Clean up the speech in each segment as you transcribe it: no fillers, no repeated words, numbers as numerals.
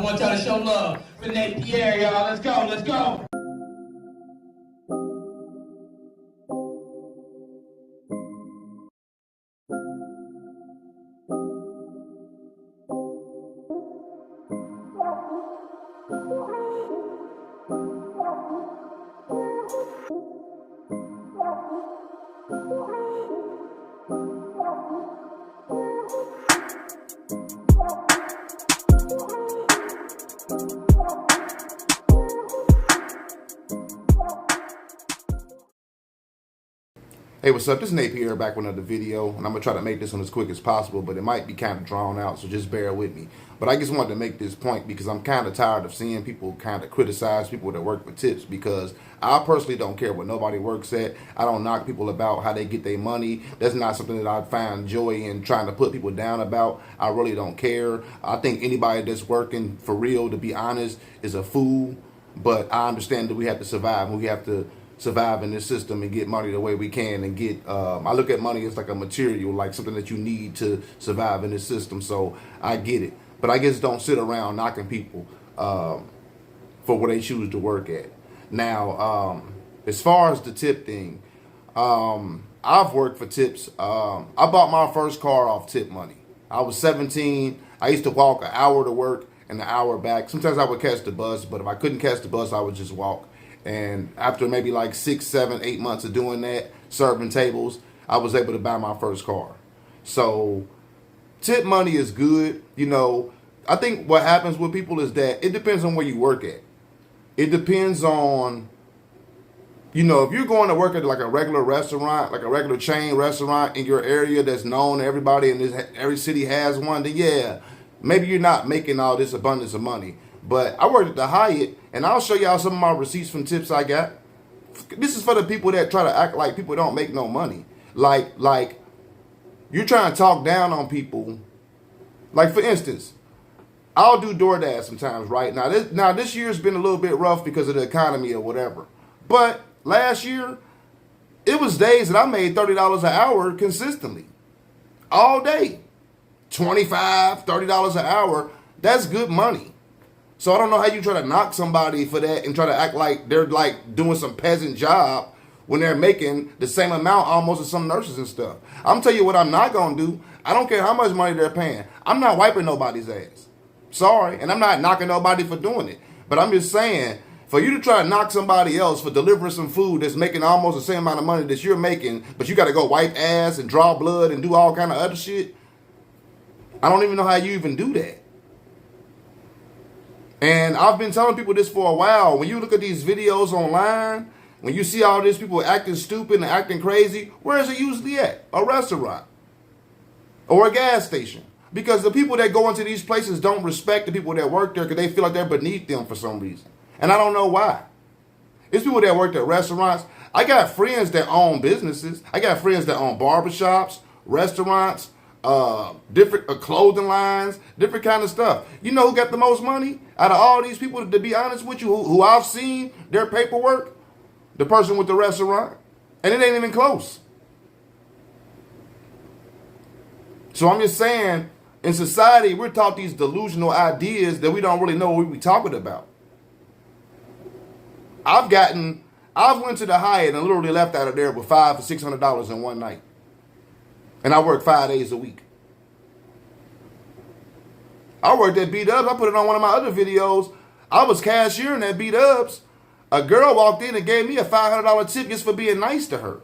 want y'all to show love for Nate Pierre, y'all. Let's go, let's go. Hey, what's up? This is Nate Pierre back with another video, and I'm going to try to make this one as quick as possible, but it might be kind of drawn out, so just bear with me. But I just wanted to make this point because I'm kind of tired of seeing people kind of criticize people that work for tips, because I personally don't care what nobody works at. I don't knock people about how they get their money. That's not something that I find joy in trying to put people down about. I really don't care. I think anybody that's working for real, to be honest, is a fool, but I understand that we have to survive, and we have to survive in this system and get money the way we can and get I look at money as like a material, like something that you need to survive in this system. So I get it, but I guess don't sit around knocking people for where they choose to work at. Now as far as the tip thing, I've worked for tips. I bought my first car off tip money. I was 17. I used to walk an hour to work and an hour back. Sometimes I would catch the bus, but if I couldn't catch the bus, I would just walk. And after maybe like 6, 7, 8 months of doing that, serving tables, I was able to buy my first car. So tip money is good. You know, I think what happens with people is that it depends on where you work at. It depends on, you know, if you're going to work at like a regular restaurant, like a regular chain restaurant in your area that's known to everybody and every city has one, then yeah, maybe you're not making all this abundance of money. But I worked at the Hyatt, and I'll show y'all some of my receipts from tips I got. This is for the people that try to act like people don't make no money. Like you're trying to talk down on people. Like, for instance, I'll do DoorDash sometimes, right? Now this year's been a little bit rough because of the economy or whatever. But last year, it was days that I made $30 an hour consistently. All day. $25, $30 an hour. That's good money. So I don't know how you try to knock somebody for that and try to act like they're like doing some peasant job when they're making the same amount almost as some nurses and stuff. I'm telling you what I'm not going to do. I don't care how much money they're paying. I'm not wiping nobody's ass. Sorry. And I'm not knocking nobody for doing it. But I'm just saying, for you to try to knock somebody else for delivering some food that's making almost the same amount of money that you're making, but you got to go wipe ass and draw blood and do all kind of other shit, I don't even know how you even do that. And I've been telling people this for a while. When you look at these videos online, when you see all these people acting stupid and acting crazy, where is it usually at? A restaurant or a gas station. Because the people that go into these places don't respect the people that work there because they feel like they're beneath them for some reason. And I don't know why. It's people that work at restaurants. I got friends that own businesses. I got friends that own barbershops, restaurants, different clothing lines, different kind of stuff. You know who got the most money out of all these people, to be honest with you, who I've seen their paperwork? The person with the restaurant. And it ain't even close. So I'm just saying, in society, we're taught these delusional ideas that we don't really know what we're talking about. I went to the Hyatt and literally left out of there with $500 to $600 in one night. And I work 5 days a week. I worked at B-Dubs. I put it on one of my other videos. I was cashiering at B-Dubs. A girl walked in and gave me a $500 tip just for being nice to her.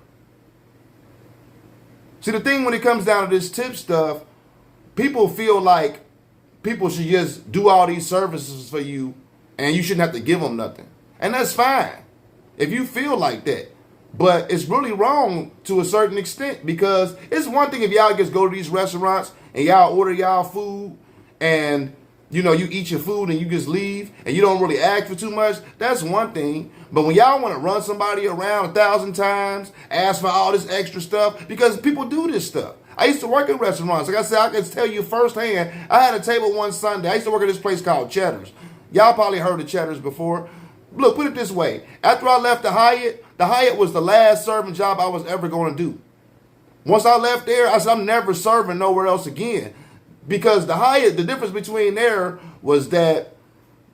See, the thing when it comes down to this tip stuff, people feel like people should just do all these services for you and you shouldn't have to give them nothing. And that's fine if you feel like that. But it's really wrong to a certain extent, because it's one thing if y'all just go to these restaurants and y'all order y'all food and, you know, you eat your food and you just leave and you don't really ask for too much. That's one thing. But when y'all want to run somebody around 1,000 times, ask for all this extra stuff, because people do this stuff. I used to work in restaurants. Like I said, I can tell you firsthand. I had a table one Sunday. I used to work at this place called Cheddar's. Y'all probably heard of Cheddar's before. Look, put it this way. After I left the Hyatt was the last serving job I was ever going to do. Once I left there, I said, I'm never serving nowhere else again. Because the Hyatt, the difference between there was that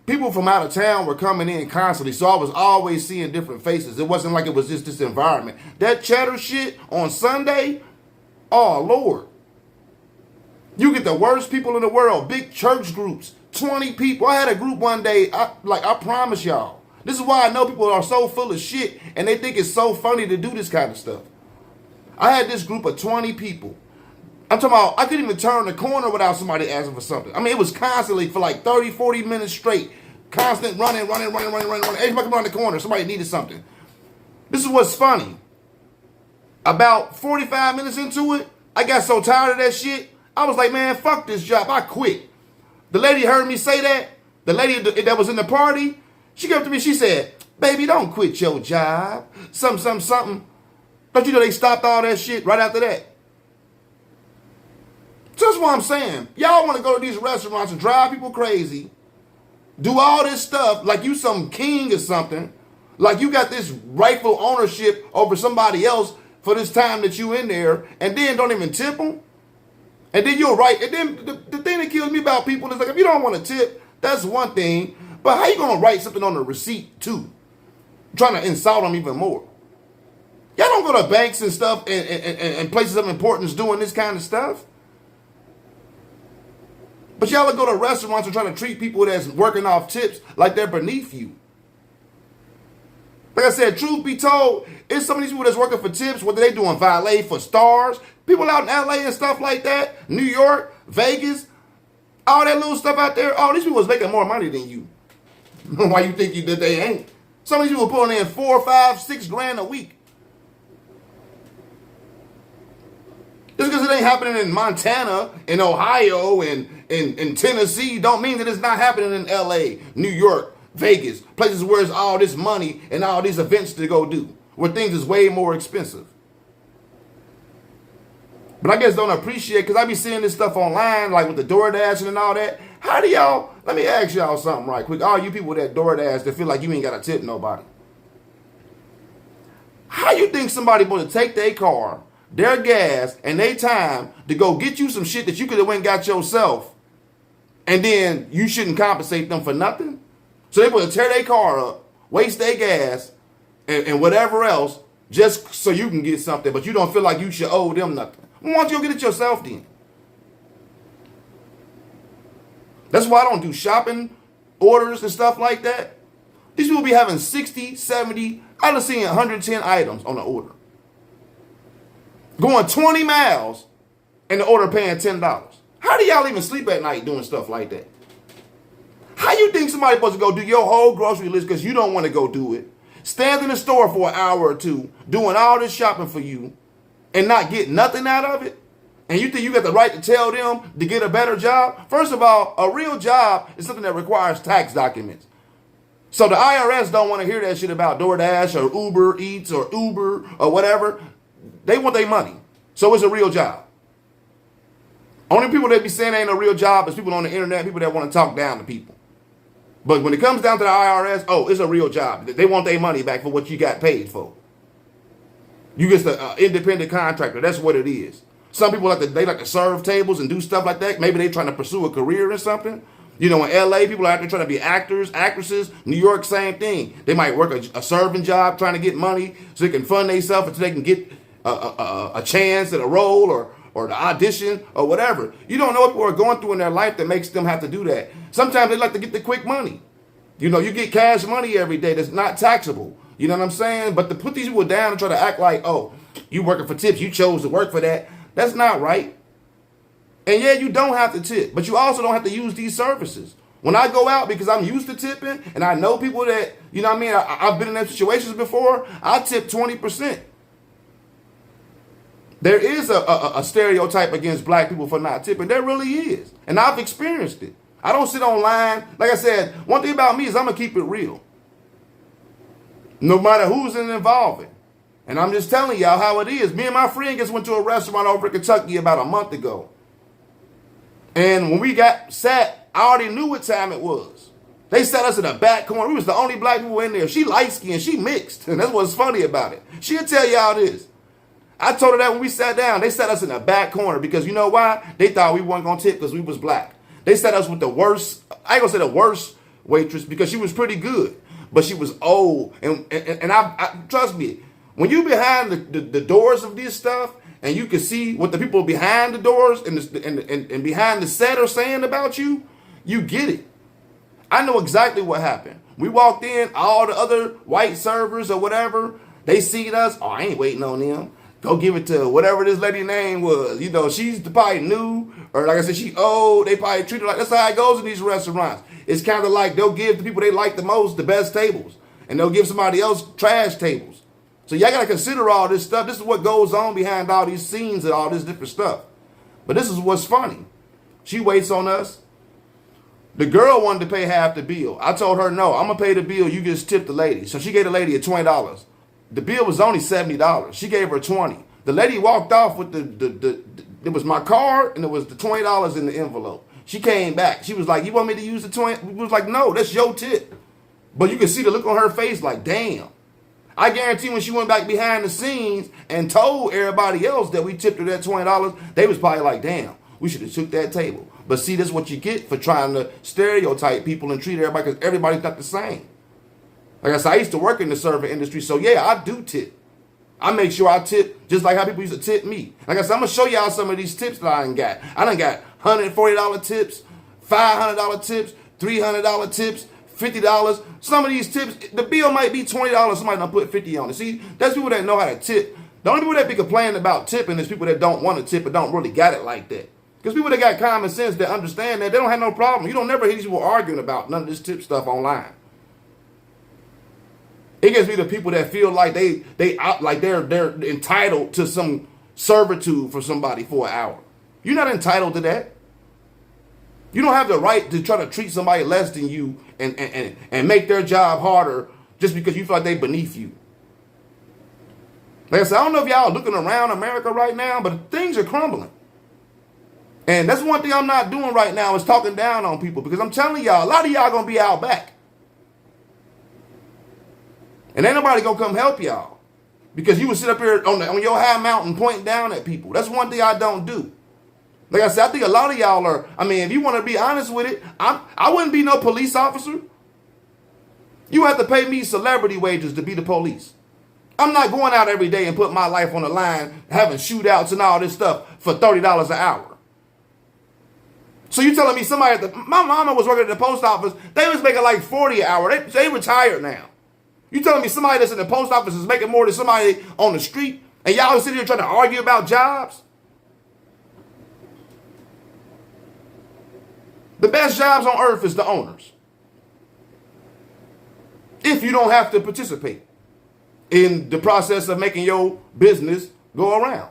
people from out of town were coming in constantly, so I was always seeing different faces. It wasn't like it was just this environment. That cheddar shit on Sunday, oh Lord. You get the worst people in the world, big church groups, 20 people. I had a group one day, I promise y'all. This is why I know people are so full of shit and they think it's so funny to do this kind of stuff. I had this group of 20 people. I'm talking about, I couldn't even turn the corner without somebody asking for something. I mean, it was constantly for like 30, 40 minutes straight. Constant running. Everybody come around the corner, somebody needed something. This is what's funny. About 45 minutes into it, I got so tired of that shit, I was like, man, fuck this job. I quit. The lady heard me say that. The lady that was in the party, she came up to me, she said, baby, don't quit your job. Something. Don't you know they stopped all that shit right after that? So that's what I'm saying. Y'all want to go to these restaurants and drive people crazy, do all this stuff like you some king or something, like you got this rightful ownership over somebody else for this time that you in there, and then don't even tip them. And then you're right. And then the thing that kills me about people is like, if you don't want to tip, that's one thing. But how you going to write something on the receipt too? Trying to insult them even more. Y'all don't go to banks and stuff and places of importance doing this kind of stuff. But y'all go to restaurants and trying to treat people that's working off tips like they're beneath you. Like I said, truth be told, it's some of these people that's working for tips, whether they doing valet for stars, people out in LA and stuff like that, New York, Vegas, all that little stuff out there, all these people is making more money than you. Why you think that they ain't? Some of these people pulling in 4, 5, 6 grand a week. Just because it ain't happening in Montana, in Ohio, and in Tennessee, don't mean that it's not happening in LA, New York, Vegas, places where it's all this money and all these events to go do, where things is way more expensive. But I guess don't appreciate, because I be seeing this stuff online, like with the DoorDash and all that. How do y'all, let me ask y'all something right quick. All you people that DoorDash that feel like you ain't got to tip nobody. How you think somebody going to take their car, their gas, and their time to go get you some shit that you could have went and got yourself, and then you shouldn't compensate them for nothing? So they want to tear their car up, waste their gas, and whatever else, just so you can get something, but you don't feel like you should owe them nothing. Why don't you go get it yourself then? That's why I don't do shopping orders and stuff like that. These people be having 60, 70, I done seen 110 items on the order. Going 20 miles and the order paying $10. How do y'all even sleep at night doing stuff like that? How you think somebody supposed to go do your whole grocery list because you don't want to go do it? Stand in the store for an hour or two, doing all this shopping for you, and not get nothing out of it? And you think you got the right to tell them to get a better job? First of all, a real job is something that requires tax documents. So the IRS don't want to hear that shit about DoorDash or Uber Eats or Uber or whatever. They want their money. So it's a real job. Only people that be saying ain't a real job is people on the internet, people that want to talk down to people. But when it comes down to the IRS, oh, it's a real job. They want their money back for what you got paid for. You just an independent contractor. That's what it is. Some people like to serve tables and do stuff like that. Maybe they trying to pursue a career or something. You know, in LA, people are out there trying to be actors, actresses. New York, same thing. They might work a serving job trying to get money so they can fund themselves until they can get a chance at a role or the audition or whatever. You don't know what people are going through in their life that makes them have to do that. Sometimes they like to get the quick money. You know, you get cash money every day that's not taxable. You know what I'm saying? But to put these people down and try to act like, oh, you working for tips, you chose to work for that, that's not right. And yeah, you don't have to tip, but you also don't have to use these services. When I go out, because I'm used to tipping, and I know people that, you know what I mean, I've been in those situations before, I tip 20%. There is a stereotype against black people for not tipping. There really is. And I've experienced it. I don't sit online. Like I said, one thing about me is I'm going to keep it real. No matter who's involved. And I'm just telling y'all how it is. Me and my friend just went to a restaurant over in Kentucky about a month ago. And when we got sat, I already knew what time it was. They sat us in the back corner. We was the only black people in there. She light-skinned. She mixed. And that's what's funny about it. She'll tell y'all this. I told her that when we sat down, they sat us in the back corner because you know why? They thought we weren't going to tip because we was black. They sat us with the worst, I ain't going to say the worst waitress because she was pretty good, but she was old. And I trust me, when you behind the doors of this stuff and you can see what the people behind the doors and behind the set are saying about you, you get it. I know exactly what happened. We walked in, all the other white servers or whatever, they seen us. Oh, I ain't waiting on them. Go give it to whatever this lady name was. You know, she's probably new, or like I said, she old. They probably treat her like, that's how it goes in these restaurants. It's kind of like they'll give the people they like the most the best tables, and they'll give somebody else trash tables. So y'all got to consider all this stuff. This is what goes on behind all these scenes and all this different stuff. But this is what's funny. She waits on us. The girl wanted to pay half the bill. I told her, no, I'm going to pay the bill. You just tip the lady. So she gave the lady $20. The bill was only $70. She gave her $20. The lady walked off with it was my card and it was the $20 in the envelope. She came back. She was like, you want me to use the 20? We was like, no, that's your tip. But you can see the look on her face like, damn. I guarantee when she went back behind the scenes and told everybody else that we tipped her that $20, they was probably like, damn, we should have took that table. But see, that's what you get for trying to stereotype people and treat everybody, because everybody's not the same. Like I said, I used to work in the serving industry, so yeah, I do tip. I make sure I tip just like how people used to tip me. Like I said, I'm going to show y'all some of these tips that I done got. I done got $140 tips, $500 tips, $300 tips, $50. Some of these tips, the bill might be $20. Somebody done put $50 on it. See, that's people that know how to tip. The only people that be complaining about tipping is people that don't want to tip and don't really got it like that. Because people that got common sense that understand that, they don't have no problem. You don't never hear these people arguing about none of this tip stuff online. It gets me the people that feel like they're entitled to some servitude for somebody for an hour. You're not entitled to that. You don't have the right to try to treat somebody less than you and make their job harder just because you feel like they beneath you. Like I said, I don't know if y'all are looking around America right now, but things are crumbling. And that's one thing I'm not doing right now is talking down on people, because I'm telling y'all, a lot of y'all going to be out back. And ain't nobody going to come help y'all because you would sit up here on your high mountain pointing down at people. That's one thing I don't do. Like I said, I think a lot of y'all are, I mean, if you want to be honest with it, I wouldn't be no police officer. You have to pay me celebrity wages to be the police. I'm not going out every day and putting my life on the line, having shootouts and all this stuff for $30 an hour. So you telling me somebody my mama was working at the post office, they was making like $40 an hour. They retired now. You telling me somebody that's in the post office is making more than somebody on the street, and y'all sitting here trying to argue about jobs? The best jobs on earth is the owners. If you don't have to participate in the process of making your business go around.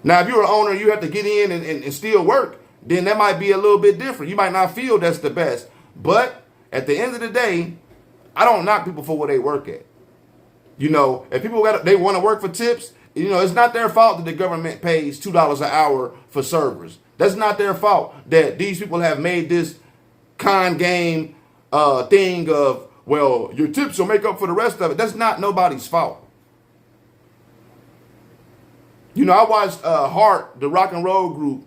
Now, if you're an owner, you have to get in and still work, then that might be a little bit different. You might not feel that's the best. But at the end of the day, I don't knock people for where they work at. You know, if people they want to work for tips, you know, it's not their fault that the government pays $2 an hour for servers. That's not their fault that these people have made this con game thing of, well, your tips will make up for the rest of it. That's not nobody's fault. You know, I watched Heart, the rock and roll group,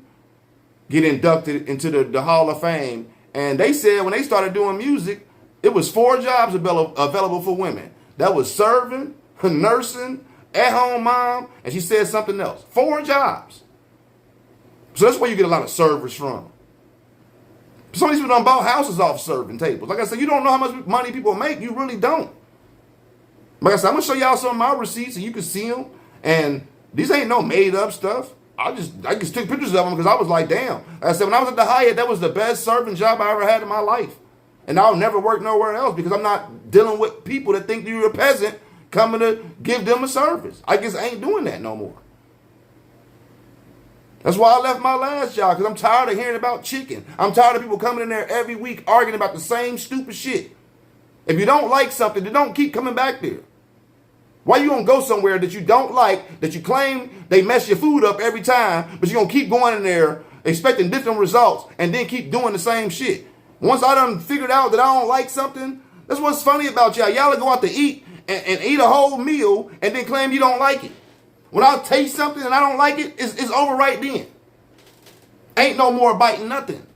get inducted into the Hall of Fame. And they said when they started doing music, it was 4 jobs available for women. That was serving, nursing, at-home mom, and she said something else. 4 jobs. So that's where you get a lot of servers from. Some of these people done bought houses off serving tables. Like I said, you don't know how much money people make. You really don't. Like I said, I'm going to show y'all some of my receipts and you can see them. And these ain't no made up stuff. I just took pictures of them because I was like, damn. Like I said, when I was at the Hyatt, that was the best serving job I ever had in my life. And I'll never work nowhere else because I'm not dealing with people that think you're a peasant coming to give them a service. I just ain't doing that no more. That's why I left my last job, because I'm tired of hearing about chicken. I'm tired of people coming in there every week arguing about the same stupid shit. If you don't like something, then don't keep coming back there. Why you gonna go somewhere that you don't like, that you claim they mess your food up every time, but you're gonna keep going in there expecting different results and then keep doing the same shit? Once I done figured out that I don't like something, that's what's funny about y'all. Y'all go out to eat and eat a whole meal and then claim you don't like it. When I taste something and I don't like it, it's over right then. Ain't no more biting nothing.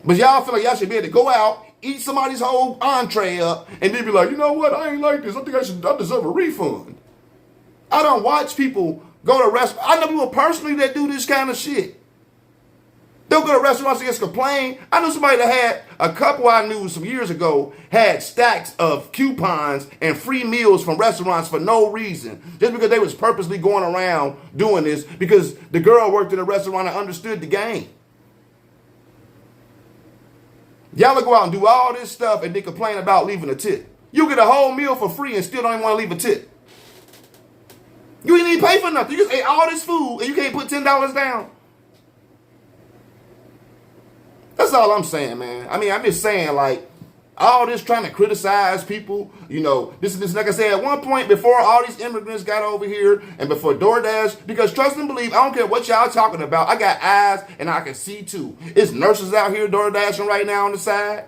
But y'all feel like y'all should be able to go out, eat somebody's whole entree up, and then be like, you know what? I ain't like this. I think I deserve a refund. I don't watch people go to restaurants. I know people personally that do this kind of shit. They'll go to restaurants and just complain. I know somebody that had a couple I knew some years ago had stacks of coupons and free meals from restaurants for no reason. Just because they was purposely going around doing this because the girl worked in a restaurant and understood the game. Y'all will go out and do all this stuff and then complain about leaving a tip. You get a whole meal for free and still don't even want to leave a tip. You ain't even pay for nothing. You just ate all this food and you can't put $10 down. That's all I'm saying, man. I mean, I'm just saying, like, all this trying to criticize people, you know, this is like I said, at one point before all these immigrants got over here and before DoorDash, because trust and believe, I don't care what y'all talking about. I got eyes and I can see too. It's nurses out here DoorDashing right now on the side.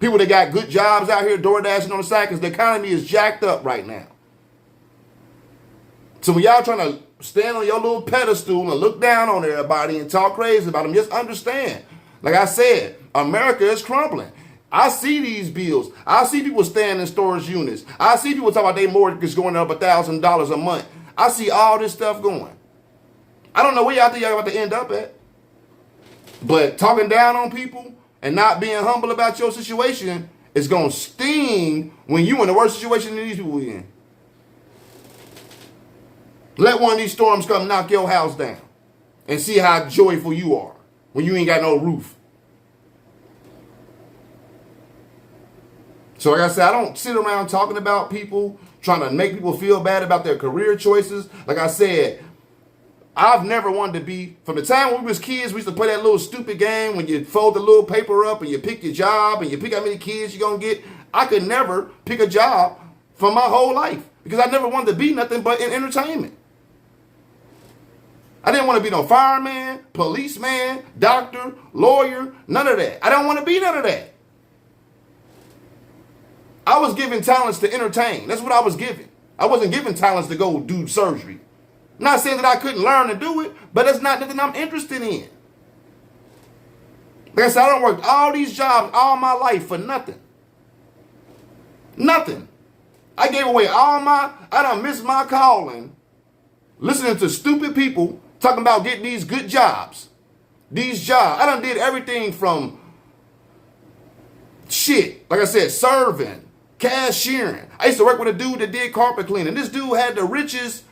People that got good jobs out here DoorDashing on the side because the economy is jacked up right now. So when y'all trying to stand on your little pedestal and look down on everybody and talk crazy about them, just understand. Like I said, America is crumbling. I see these bills. I see people staying in storage units. I see people talking about their mortgage going up $1,000 a month. I see all this stuff going. I don't know where y'all think y'all about to end up at. But talking down on people and not being humble about your situation is going to sting when you in the worst situation than these people in. Let one of these storms come knock your house down and see how joyful you are when you ain't got no roof. So like I said, I don't sit around talking about people, trying to make people feel bad about their career choices. Like I said, I've never wanted to be, from the time when we was kids, we used to play that little stupid game when you fold the little paper up and you pick your job and you pick how many kids you're going to get. I could never pick a job for my whole life because I never wanted to be nothing but in entertainment. I didn't want to be no fireman, policeman, doctor, lawyer, none of that. I don't want to be none of that. I was given talents to entertain. That's what I was given. I wasn't given talents to go do surgery. I'm not saying that I couldn't learn to do it, but that's not nothing I'm interested in. Like I said, I done worked all these jobs all my life for nothing. Nothing. I gave away I done missed my calling listening to stupid people talking about getting these good jobs. These jobs. I done did everything from shit, like I said, serving, cashiering. I used to work with a dude that did carpet cleaning. This dude had the richest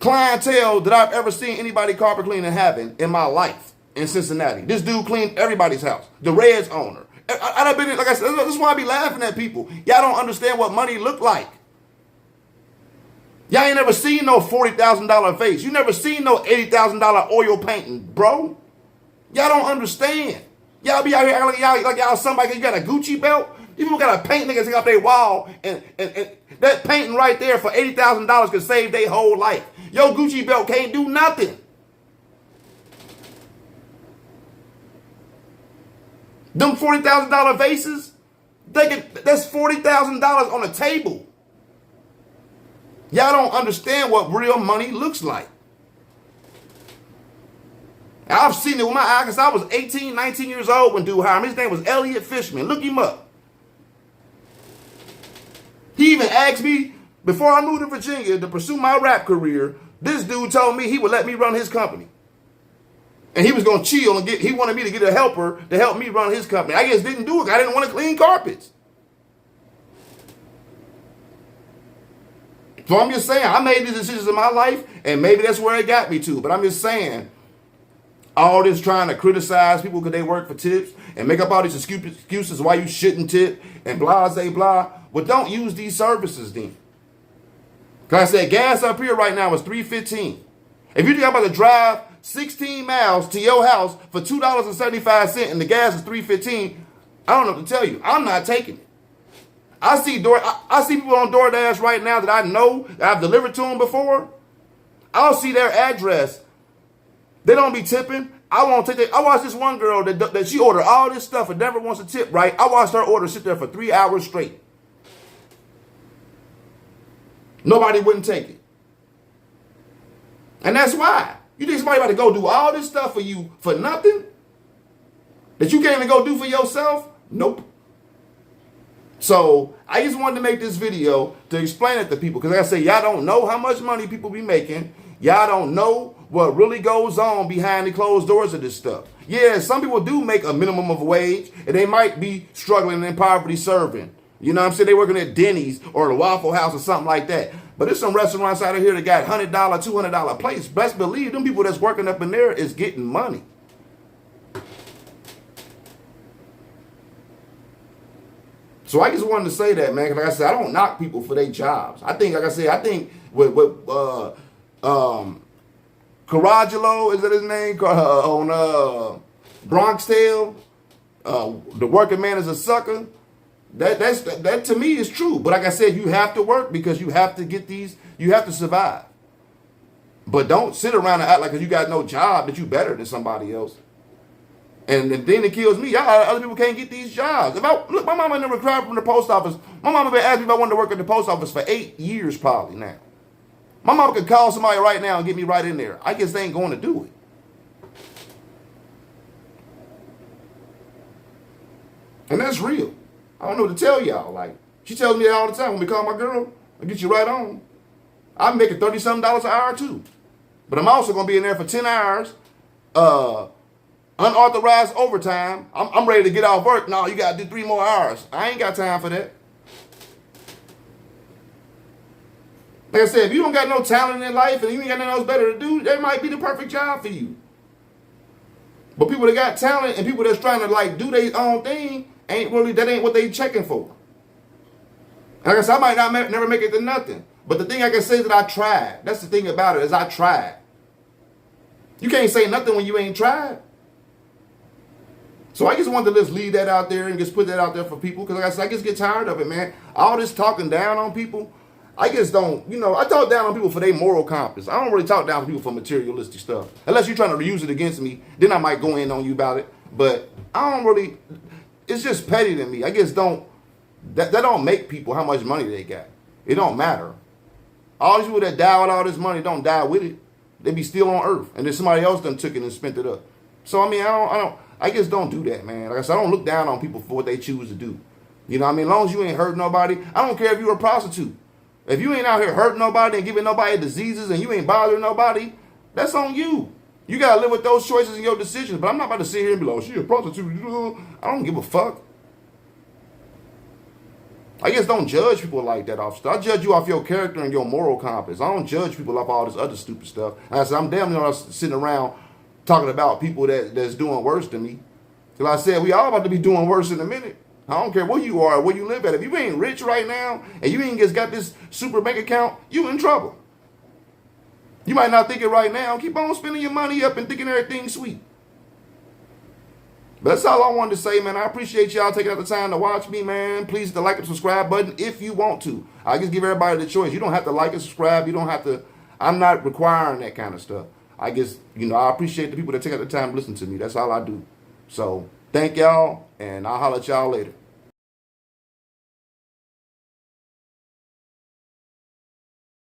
clientele that I've ever seen anybody carpet cleaning having in my life in Cincinnati. This dude cleaned everybody's house. The Reds owner. I've been, like I said, that's why I be laughing at people. Y'all don't understand what money look like. Y'all ain't never seen no $40,000 face. You never seen no $80,000 oil painting, bro. Y'all don't understand. Y'all be out here like y'all somebody, you got a Gucci belt. You people got to paint niggas off their wall, and that painting right there for $80,000 could save their whole life. Your Gucci belt can't do nothing. Them $40,000 vases, that's $40,000 on the table. Y'all don't understand what real money looks like. I've seen it with my eyes because I was 18, 19 years old when dude hired me. His name was Elliot Fishman. Look him up. He even asked me, before I moved to Virginia to pursue my rap career, this dude told me he would let me run his company. And he was going to chill and he wanted me to get a helper to help me run his company. I just didn't do it. I didn't want to clean carpets. So I'm just saying, I made these decisions in my life, and maybe that's where it got me to. But I'm just saying, all this trying to criticize people because they work for tips and make up all these excuses why you shouldn't tip and blah, blah, blah. Well, don't use these services then. Because I said gas up here right now is $3.15. If you think I'm about to drive 16 miles to your house for $2.75 and the gas is $3.15, I don't know what to tell you. I'm not taking it. I see people on DoorDash right now that I know that I've delivered to them before. I'll see their address. They don't be tipping. I won't take it. I watched this one girl that she ordered all this stuff and never wants to tip right. I watched her order sit there for 3 hours straight. Nobody wouldn't take it. And that's why. You think somebody about to go do all this stuff for you for nothing? that you can't even go do for yourself? Nope. So I just wanted to make this video to explain it to people, because like I say, y'all don't know how much money people be making. Y'all don't know what really goes on behind the closed doors of this stuff. Yeah, some people do make a minimum of wage, and they might be struggling in poverty serving. You know what I'm saying? They working at Denny's or the Waffle House or something like that. But there's some restaurants out of here that got $100, $200 plates. Best believe them people that's working up in there is getting money. So I just wanted to say that, man. Cause like I said, I don't knock people for their jobs. I think, like I said, I think with Caragelo, is that his name? On Bronx Tale, the working man is a sucker. That to me is true. But like I said, you have to work because you have to get these. You have to survive. But don't sit around and act like you got no job that you better than somebody else. And the thing that kills me, y'all, other people can't get these jobs. Look, my mama never cried from the post office. My mama been asking me if I wanted to work at the post office for 8 years probably now. My mama could call somebody right now and get me right in there. I guess they ain't going to do it. And that's real. I don't know what to tell y'all. Like, she tells me that all the time when we call my girl, I'll get you right on. I'm making $30-something an hour too. But I'm also going to be in there for 10 hours. Unauthorized overtime. I'm ready to get off work. No, you got to do 3 more hours. I ain't got time for that. Like I said, if you don't got no talent in life and you ain't got nothing else better to do, that might be the perfect job for you. But people that got talent and people that's trying to like do their own thing, that ain't what they checking for. And like I said, I might not never make it to nothing. But the thing I can say is that I tried. That's the thing about it, is I tried. You can't say nothing when you ain't tried. So I just wanted to just leave that out there and just put that out there for people. Because like I said, I just get tired of it, man. All this talking down on people, I just don't, I talk down on people for their moral compass. I don't really talk down on people for materialistic stuff. Unless you're trying to use it against me, then I might go in on you about it. But I don't really, it's just petty to me. I just don't, that don't make people how much money they got. It don't matter. All these people that die with all this money don't die with it. They be still on earth. And then somebody else done took it and spent it up. So, I mean, I just don't do that, man. Like I said, I don't look down on people for what they choose to do. You know what I mean? As long as you ain't hurting nobody, I don't care if you're a prostitute. If you ain't out here hurting nobody and giving nobody diseases and you ain't bothering nobody, that's on you. You got to live with those choices and your decisions. But I'm not about to sit here and be like, oh, she a prostitute. I don't give a fuck. I guess don't judge people like that, officer. I judge you off your character and your moral compass. I don't judge people off all this other stupid stuff. And I said, I'm damn near sitting around talking about people that's doing worse than me. Till I said, we all about to be doing worse in a minute. I don't care where you are, where you live at. If you ain't rich right now and you ain't just got this super bank account, you in trouble. You might not think it right now. Keep on spending your money up and thinking everything's sweet. But that's all I wanted to say, man. I appreciate y'all taking out the time to watch me, man. Please hit the like and subscribe button if you want to. I just give everybody the choice. You don't have to like and subscribe. You don't have to. I'm not requiring that kind of stuff. I guess, I appreciate the people that take out the time to listen to me. That's all I do. So, thank y'all, and I'll holler at y'all later.